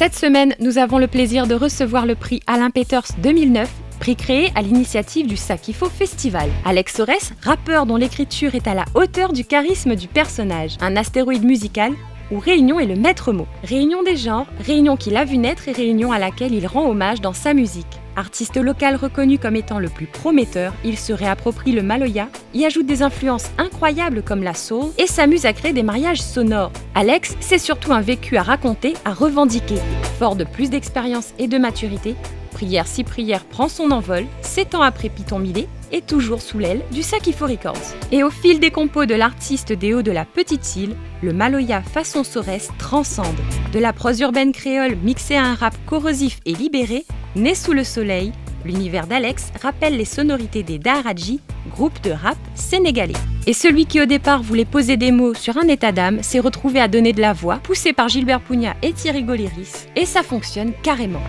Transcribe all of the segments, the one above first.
Cette semaine, nous avons le plaisir de recevoir le prix Alain Peters 2009, prix créé à l'initiative du Sakifo Festival. Alex Sorès, rappeur dont l'écriture est à la hauteur du charisme du personnage, un astéroïde musical où Réunion est le maître mot. Réunion des genres, Réunion qu'il a vu naître et Réunion à laquelle il rend hommage dans sa musique. Artiste local reconnu comme étant le plus prometteur, il se réapproprie le maloya, y ajoute des influences incroyables comme la soul et s'amuse à créer des mariages sonores. Alex, c'est surtout un vécu à raconter, à revendiquer. Fort de plus d'expérience et de maturité, Prière si prière prend son envol, 7 ans après Python Millet, et toujours sous l'aile du Sakifo Records. Et au fil des compos de l'artiste des Hauts de la Petite Île, le maloya façon Sorès transcende. De la prose urbaine créole mixée à un rap corrosif et libéré, né sous le soleil, l'univers d'Alex rappelle les sonorités des Daharaji, groupe de rap sénégalais. Et celui qui au départ voulait poser des mots sur un état d'âme s'est retrouvé à donner de la voix, poussé par Gilbert Pugna et Thierry Gauliris, et ça fonctionne carrément.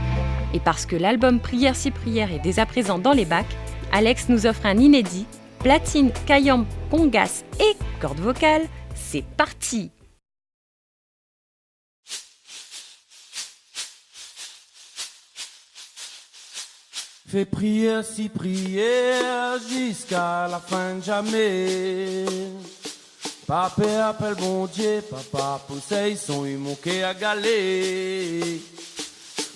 Et parce que l'album Prière si prière est dès à présent dans les bacs, Alex nous offre un inédit, platine, kayam, congas et cordes vocales, c'est parti! Fais prière si prière jusqu'à la fin de jamais. Papa appelle bon Dieu, papa conseille son humour à galer.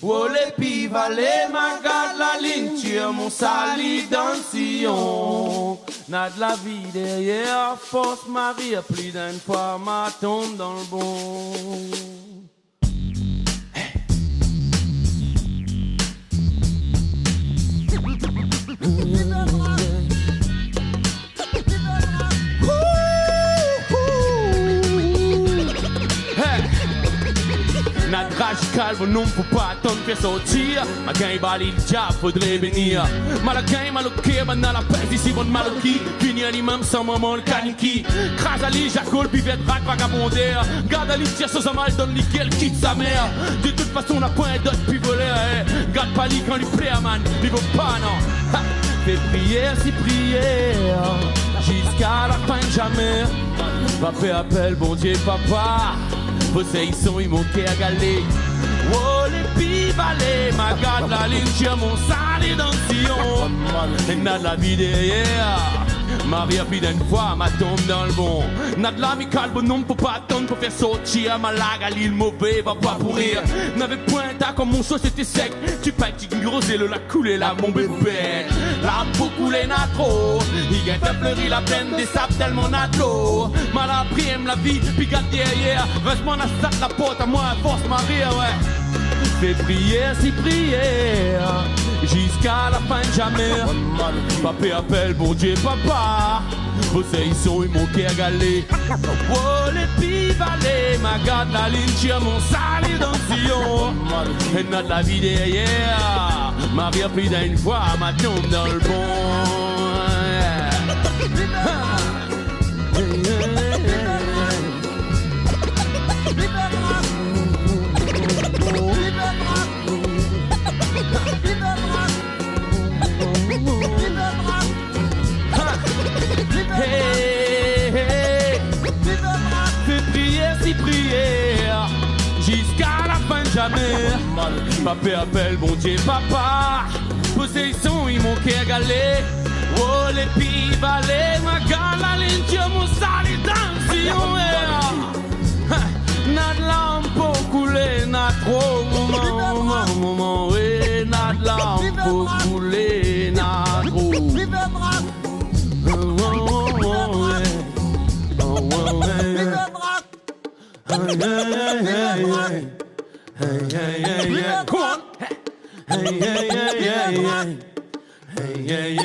Oh les pivalets, ma garde la ligne, tire mon sali dans le sillon. N'a de la vie derrière, force ma vie, plus d'une fois ma tombe dans le bon. Notre rage calme, non, faut pas attendre faire sortir. Ma gagne bali le diable, faudrait venir. Malakai, maloké, banal la peste, ici bon maloki. Fini l'imam sans maman le kaniki. Crase Ali, Jacol, bivette, rack, vagabondaire. Garde Ali, tire sans un mal, donne nickel, quitte sa mère. De toute façon, on a point d'autre pivoleur. Garde pas li quand il plaît, man, il vaut pas, non. Fais prière si prière, jusqu'à la fin de jamais. Papa appelle, bon Dieu, papa. Ils sont immoqués à galer. Oh les pivalets, ma garde la ligne, tire mon sali dans le sillon. Et n'a de la vie derrière. Marie a plus d'une fois, ma tombe dans le bon. N'a de l'amical, bon non, faut pas attendre pour faire sortir. Ma lague à l'île mauvais, va pas pourrir. N'avait point d'à comme mon sauce était sec. Tu pas qui grosé le la coulé là, mon bébé. La peau coulée n'a trop. Il gagne à fleurir la plaine des sables tellement n'a de l'eau. Mal appris, aime la vie, puis garde derrière. Reste-moi la sac la porte à moi, force Marie, ouais. Fais prière si prière, jusqu'à la fin de jamais. Papa appelle, bon Dieu, papa. Vos ils sont immoqués à galer. Oh les pivalets, ma garde la ligne, tire mon sali dans le sillon. Et n'a de la vie derrière. Marie a pris d'une fois, ma tombe dans le bon. Hey, hey. Fais prière si prière, jusqu'à la fin de jamais. Papa appelle bon Dieu papa. Possession il manquait à galer. Oh les pivalets, ma garde la ligne, tire mon sali dans le sillon. N'a de l'âme pour couler, n'a trop moment, oui, n'a de l'âme pour couler, n'a trop. Hey,